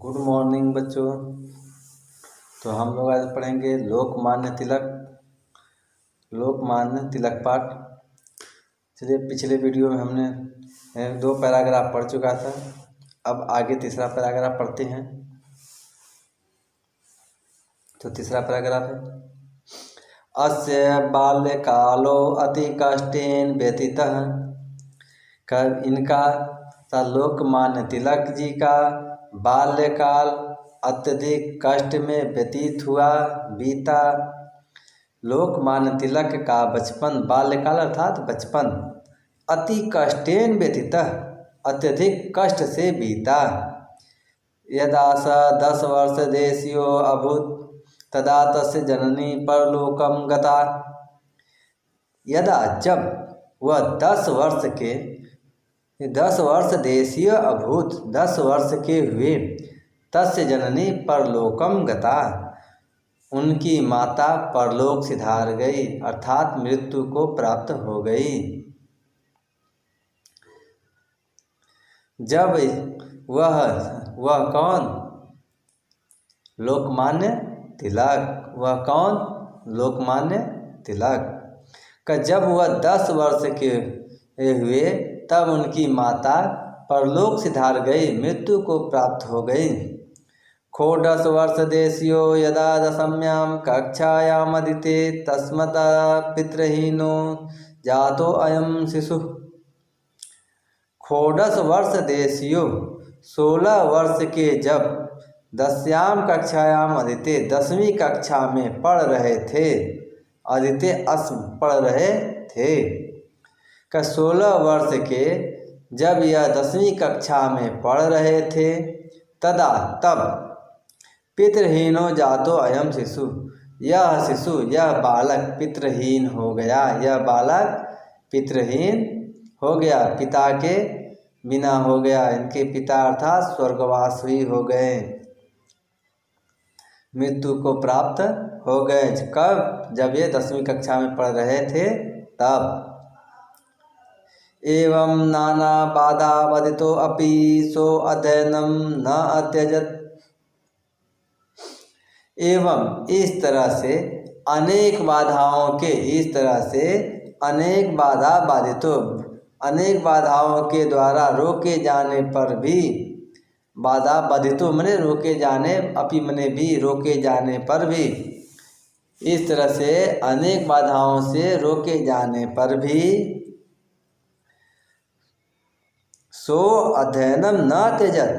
Good morning बच्चों। तो हम लोग आज पढ़ेंगे लोकमान्य तिलक पाठ। चलिए, पिछले वीडियो में हमने 2 पैराग्राफ पढ़ चुका था। अब आगे तीसरा पैराग्राफ पढ़ते हैं। तो तीसरा पैराग्राफ है, अस्य बाल्यकालो अति कष्टेन व्यतीतः। इनका लोकमान्य तिलक जी का बाल्यकाल अत्यधिक कष्ट में व्यतीत हुआ, बीता। लोकमान्य तिलक का बचपन, बाल्यकाल अर्थात बचपन, अति कष्टेन व्यतीतः, अत्यधिक कष्ट से बीता। यदा स 10 वर्ष देशीयो अभूत तदा तस्य जननी परलोकम गता। यदा, जब वह 10 वर्ष देशीय अभूत, 10 वर्ष के हुए, तस्य जननी परलोकम गता, उनकी माता परलोक सिधार गई अर्थात मृत्यु को प्राप्त हो गई। जब वह कौन? लोकमान्य तिलक। वह कौन? लोकमान्य तिलक का जब वह 10 वर्ष के हुए तब उनकी माता परलोक सिधार गई, मृत्यु को प्राप्त हो गई। षोडश वर्ष देशीयो यदा 10म्यां कक्षायाम् अधीते तस्मता पितृहीनो जातो अयं शिशु। षोडश वर्ष देशीयो 16 वर्ष के जब 10म्यां कक्षायाम् अधीते 10वीं कक्षा में पढ़ रहे थे, अधीते पढ़ रहे थे का 16 वर्ष के जब यह 10वीं कक्षा में पढ़ रहे थे, तदा तब पितृहीनो जातो अयम शिशु, यह बालक पितृहीन हो गया। यह बालक पितृहीन हो गया, पिता के बिना हो गया। इनके पिता अर्थात स्वर्गवासी हो गए, मृत्यु को प्राप्त हो गए। कब? जब ये 10वीं कक्षा में पढ़ रहे थे तब। एवं नाना बाधा बधितो अपि सो अध्ययनम न अत्यजत। एवं इस तरह से अनेक बाधाओं के द्वारा रोके जाने पर भी, बाधा बधितो मने रोके जाने, अपि मने भी, रोके जाने पर भी, इस तरह से अनेक बाधाओं से रोके जाने पर भी सो अध्ययनम न त्यजत,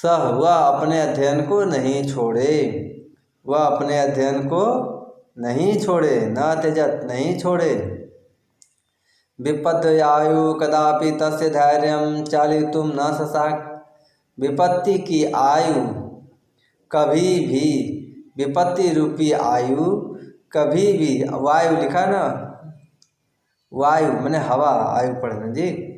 वह अपने अध्ययन को नहीं छोड़े, न त्यजत, नहीं छोड़े। विपद्यायु कदापि तस्य धैर्यं चालयितुं न शशाक। विपत्ति की आयु कभी भी, विपत्ति रूपी आयु कभी भी, वायु लिखा ना, वायु मैंने हवा, आयु पढ़ना जी।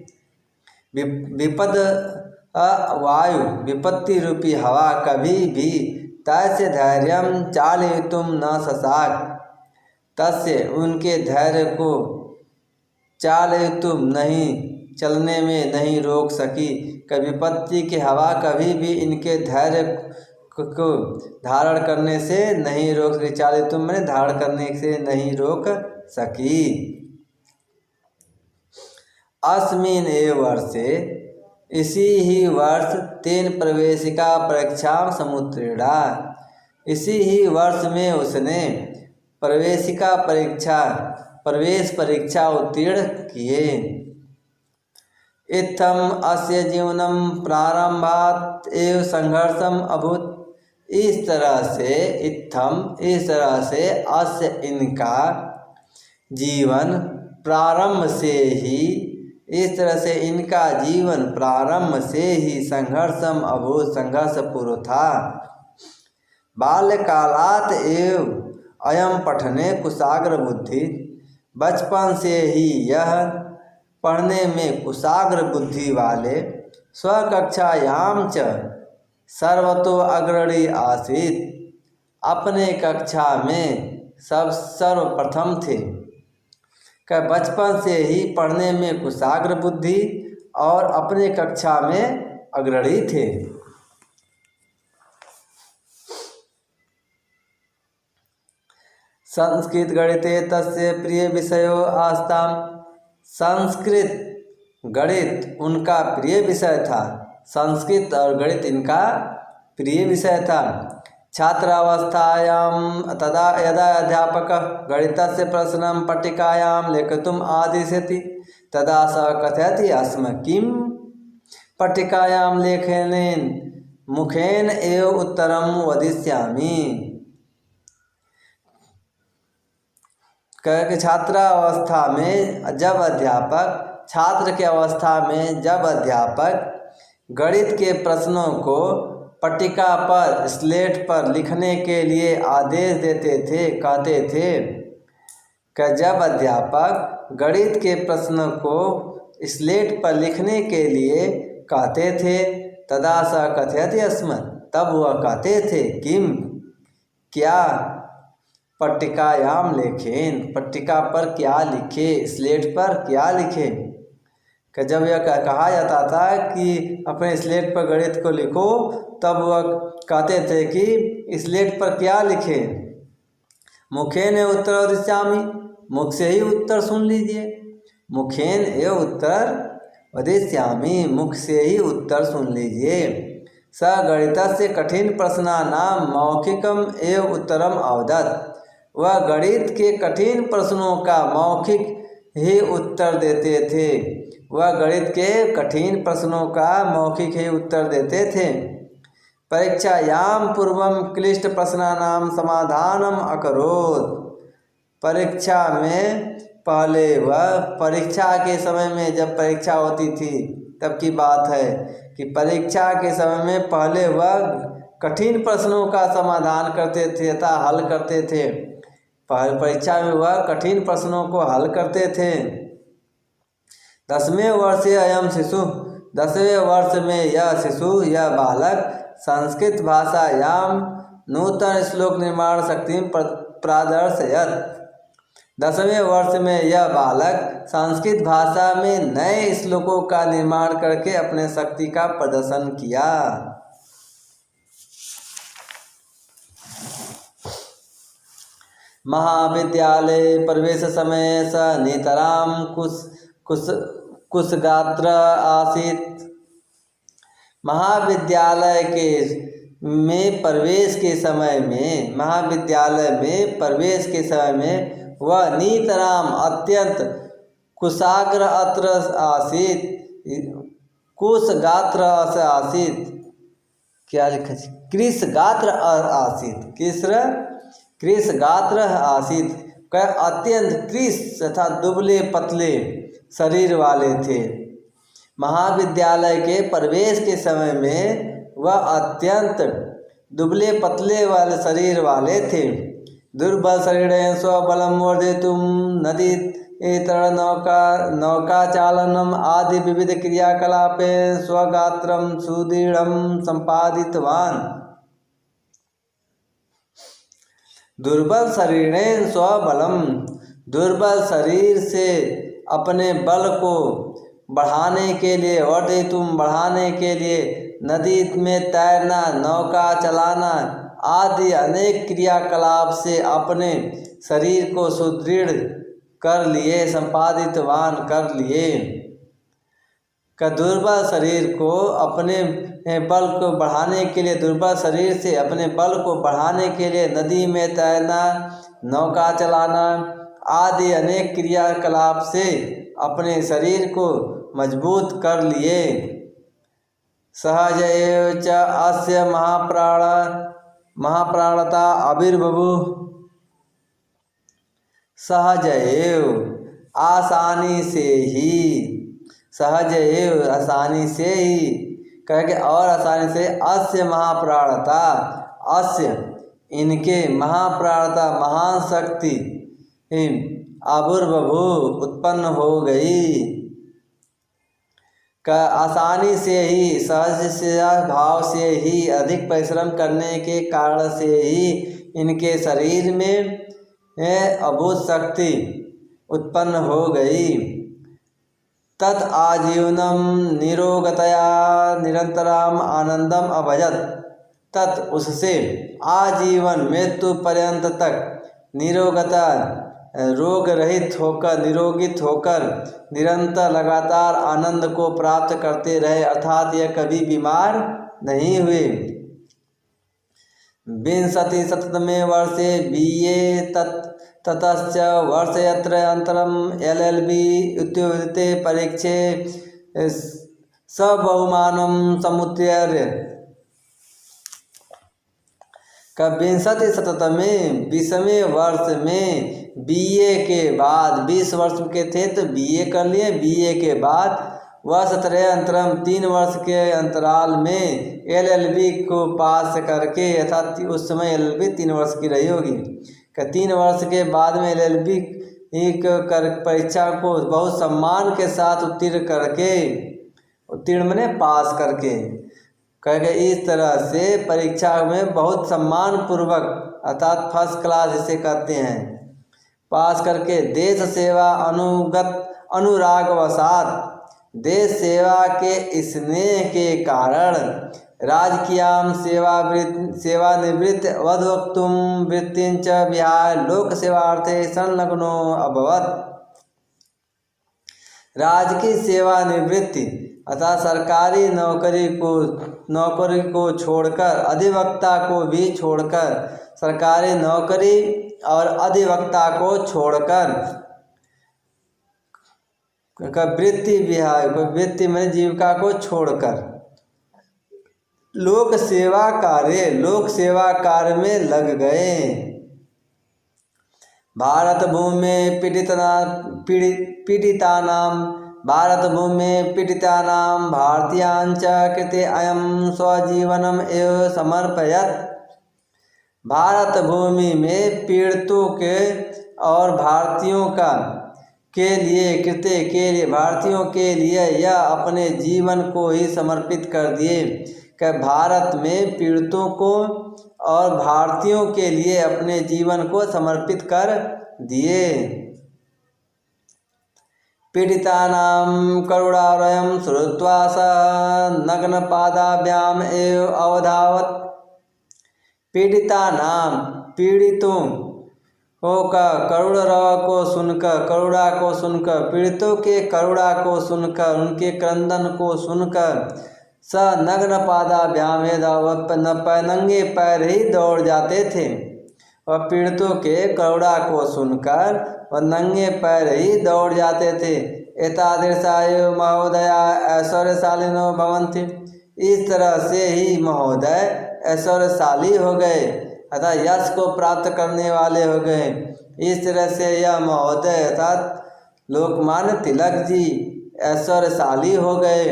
वायु विपत्ति रूपी हवा कभी भी तस्य धैर्यं चालयितुं न शशाक, तस्य उनके धैर्य को चालयितुं नहीं, चलने में नहीं रोक सकी। विपत्ति की हवा कभी भी इनके धैर्य को धारण करने से नहीं रोक सकी। चालयितुं मैंने धारण करने से नहीं रोक सकी। अस्मिन् एव वर्षे, इसी ही वर्ष, तेन प्रवेशिका परीक्षा समुत्तीर्णा। इसी ही वर्ष में उसने प्रवेश परीक्षा उत्तीर्ण किए। इत्थम अस्य जीवनम प्रारंभात् एव संघर्षम अभूत। इस तरह से अस्य इनका जीवन प्रारंभ से ही, इस तरह से इनका जीवन प्रारंभ से ही संघर्षम अभूत, संघर्षपूर्ण था। बाल्यकालात् एव अयम पठने कुशाग्र बुद्धि। बचपन से ही यह पढ़ने में कुशाग्र बुद्धि वाले, स्वकक्षायां च सर्वतो अग्रणी आसीत्, अपने कक्षा में सर्वप्रथम थे। बचपन से ही पढ़ने में कुशाग्र बुद्धि और अपने कक्षा में अग्रणी थे। संस्कृत गणिते तस्य प्रिय विषयो आस्ताम। संस्कृत गणित उनका प्रिय विषय था। संस्कृत और गणित इनका प्रिय विषय था। छात्रावस्थायां तदा यदा अध्यापकः गणितस्य प्रश्नं पट्टिकायां लेखितुम् आदिशति तदा सः कथयति स्म किं पट्टिकायां लेखनेन मुखेन एव उत्तरं वदिष्यामि। छात्रावस्था में जब अध्यापक छात्र की अवस्था में जब अध्यापक गणित के प्रश्नों को पट्टिका पर स्लेट पर लिखने के लिए आदेश देते थे, कहते थे कि जब अध्यापक गणित के प्रश्नों को स्लेट पर लिखने के लिए कहते थे तदा स कथयति स्म, तब वह कहते थे किम क्या पट्टिकायाम लेखें, पट्टिका पर क्या लिखे, स्लेट पर क्या लिखे। कि जब यह कहा जाता था कि अपने स्लेट पर गणित को लिखो तब वह कहते थे कि स्लेट पर क्या लिखे। मुखेन एव उत्तर वदिष्यामि, मुख से ही उत्तर सुन लीजिए। मुखेन एव उत्तर वदिष्यामि, मुख से ही उत्तर सुन लीजिए। स गणितस्य कठिन प्रश्नानां मौखिकम एव उत्तरम अवदत्, वह गणित के कठिन प्रश्नों का मौखिक ही उत्तर देते थे। वह गणित के कठिन प्रश्नों का मौखिक ही उत्तर देते थे। परीक्षायां पूर्वं क्लिष्ट प्रश्नानां समाधानम अकरोत्, परीक्षा में पहले वह परीक्षा के समय में जब परीक्षा होती थी तब की बात है कि परीक्षा के समय में पहले वह कठिन प्रश्नों का समाधान करते थे तथा हल करते थे। परीक्षा में वह कठिन प्रश्नों को हल करते थे। 10वें वर्षे अयम शिशु, 10वें वर्ष में यह शिशु यह बालक संस्कृत भाषायां नूतन श्लोक निर्माण शक्ति प्रादर्शयत्, 10वें वर्ष में यह बालक संस्कृत भाषा में नए श्लोकों का निर्माण करके अपने शक्ति का प्रदर्शन किया। महाविद्यालय प्रवेश समय स नितरां कुशगात्र आसीत्, महाविद्यालय में प्रवेश के समय में महाविद्यालय में प्रवेश के समय में वह नितराम अत्यंत कुशाग्र अत्र आसीत्, कुशगात्र आसीत्, क्या लिखा है कृशगात्र आसीत्, कृशगात्र आसीत्, अत्यंत कृश तथा दुबले पतले शरीर वाले थे। महाविद्यालय के प्रवेश के समय में वह अत्यंत दुबले पतले वाले शरीर वाले थे। दुर्बल शरीरेण स्वबलं वर्धयितुं नदी तरण नौका चालनम आदि विविध क्रियाकलापे स्वगात्रं सुदृढ़ं संपादितवान्। दुर्बल शरीरेण स्वबलम, दुर्बल शरीर से अपने बल को बढ़ाने के लिए वर्धयितुं बढ़ाने के लिए नदी में तैरना, नौका चलाना आदि अनेक क्रियाकलाप से अपने शरीर को सुदृढ़ कर लिए, संपादितवान कर लिए। का दुर्बल शरीर को अपने बल को बढ़ाने के लिए, दुर्बल शरीर से अपने बल को बढ़ाने के लिए नदी में तैरना, नौका चलाना आदि अनेक क्रियाकलाप से अपने शरीर को मजबूत कर लिए। सहज एव च अस्य महाप्राणता आविर्बभुः, सहज एव आसानी से ही, सहज एव आसानी से ही कह के और आसानी से अस्य महाप्राणता, अस्य इनके महाप्राणता महान शक्ति आविर्बभु उत्पन्न हो गई। का आसानी से ही, सहज से भाव से ही, अधिक परिश्रम करने के कारण से ही इनके शरीर में अभूत शक्ति उत्पन्न हो गई। तत् आजीवनम निरोगतया निरंतरम आनंदम अभजत, तत् उससे आजीवन मृत्यु पर्यंत तक निरोगता रोग रहित होकर निरोगित होकर निरंतर लगातार आनंद को प्राप्त करते रहे, अर्थात यह कभी बीमार नहीं हुए। विंशति शततमे वर्षे BA ततश्च वर्षयत्र अन्तरं LLB इत्युक्ते परीक्षे सबहुमानं समुत्तीर्य। विंशति शततमे 20वें वर्ष में BA के बाद 20 वर्ष के थे तो BA कर लिए, BA के बाद वर्षत्रय अंतरम 3 वर्ष के अंतराल में LLB को पास करके, अर्थात उस समय LLB 3 वर्ष की रही होगी, 3 वर्ष के बाद में LLB कर परीक्षा को बहुत सम्मान के साथ उत्तीर्ण माने पास करके इस तरह से परीक्षा में बहुत सम्मान पूर्वक अर्थात फर्स्ट क्लास जिसे कहते हैं पास करके देश सेवा अनुरागवशात देश सेवा के स्नेह के कारण राजकीयां सेवानिवृत्त वधवक्तुं वृत्तिंच विहाय लोक सेवार्थे संलग्नो अभवत्। राजकीय सेवानिवृत्ति अर्थात सरकारी नौकरी को छोड़कर, अधिवक्ता को भी छोड़कर, सरकारी नौकरी और अधिवक्ता को छोड़कर वृत्ति में जीविका को छोड़कर लोक सेवा कार्य में लग गए। भारत भूमि में पीड़ितानां भारतीयांच कृते अयं स्वजीवनम एव समर्पयत्। भारत भूमि में पीड़ितों के और भारतीयों भारतीयों के लिए यह अपने जीवन को ही समर्पित कर दिए कि भारत में पीड़ितों को और भारतीयों के लिए अपने जीवन को समर्पित कर दिए। पीड़ितानां करुणारयं श्रुत्वा स नग्नपादाभ्याम एव अवधावत्। पीड़ितों का करुणा को सुनकर पीड़ितों के करुणा को सुनकर उनके क्रंदन को सुनकर स नग्नपादाभ्याम नंगे पैर ही दौड़ जाते थे। वह पीड़ितों के करुणा को सुनकर वह नंगे पैर ही दौड़ जाते थे। एतादृशाय महोदया ऐश्वर्यशालिनो भवन्ति। इस तरह से ही महोदय ऐश्वर्यशाली हो गए अर्थात यश को प्राप्त करने वाले हो गए। इस तरह से यह महोदय अर्थात लोकमान्य तिलक जी ऐश्वर्यशाली हो गए,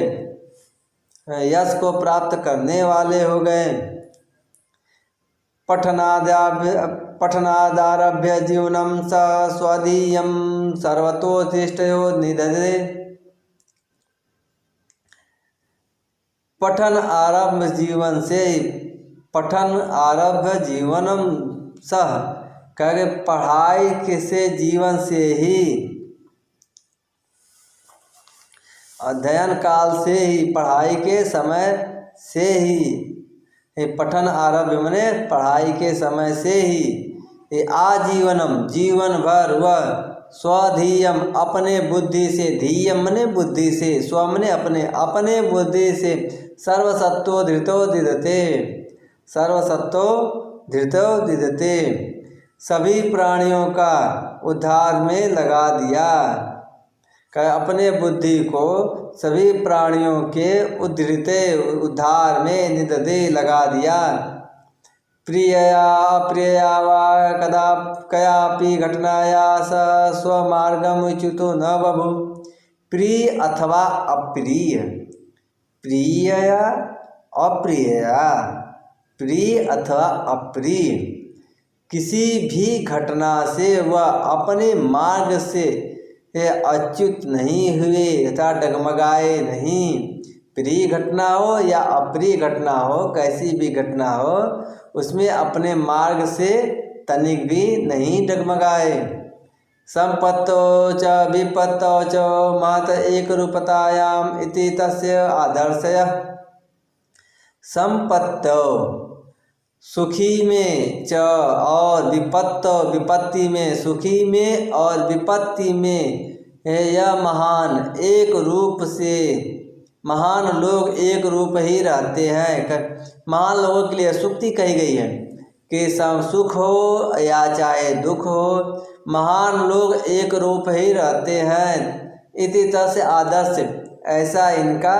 यश को प्राप्त करने वाले हो गए। पठनादारभ्य जीवनम स स्वदीयम सर्वतोत्तिष्ठयो निदधे। पठन आरभ्य जीवनम सह कहे पढ़ाई के से जीवन से ही अध्ययन काल से ही पढ़ाई के समय से ही पठन आरभ्य मने पढ़ाई के समय से ही आजीवनम जीवन भर वह स्वधीयम अपने बुद्धि से, धीयम मने बुद्धि से, स्व मने अपने बुद्धि से सर्वसत्तो धृतो दिदते सभी प्राणियों का उद्धार में लगा दिया। अपने बुद्धि को सभी प्राणियों के उद्धार में निदधे लगा दिया। प्रियया अप्रियया वा कयापि घटनाया स स्वमार्गम च्युतो न बभु। प्रिय अथवा अप्रिय, प्रियया अप्रियया, प्रिय अथवा अप्रिय किसी भी घटना से वह अपने मार्ग से अच्युत नहीं हुए तथा डगमगाए नहीं। प्रिय घटना हो या अप्रिय घटना हो, कैसी भी घटना हो, उसमें अपने मार्ग से तनिक भी नहीं डगमगाए। संपत्तो च विपत्तो च महत एक रूपतायाम इति तस्य आदर्शयः। संपत्तो सुखी में च और विपत्ति में, सुखी में और विपत्ति में यह महान एक रूप से, महान लोग एक रूप ही रहते हैं। महान लोगों के लिए सूक्ति कही गई है कि सुख हो या चाहे दुख हो, महान लोग एक रूप ही रहते हैं। इसी तरह से आदर्श, ऐसा इनका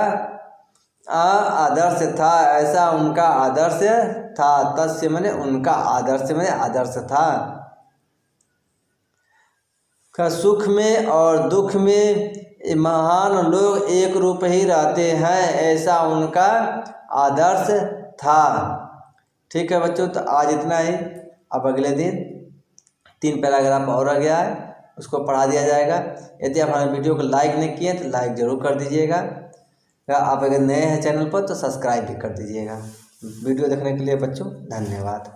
आदर्श था, ऐसा उनका आदर्श था। तस्य मैंने उनका, आदर्श मैंने आदर्श था। सुख में और दुख में महान लोग एक रूप ही रहते हैं, ऐसा उनका आदर्श था। ठीक है बच्चों, तो आज इतना ही। अब अगले दिन 3 पैराग्राफ और आ गया है, उसको पढ़ा दिया जाएगा। यदि आप हमारे वीडियो को लाइक नहीं किए तो लाइक ज़रूर कर दीजिएगा। आप अगर नए हैं चैनल पर तो सब्सक्राइब भी कर दीजिएगा। वीडियो देखने के लिए बच्चों धन्यवाद।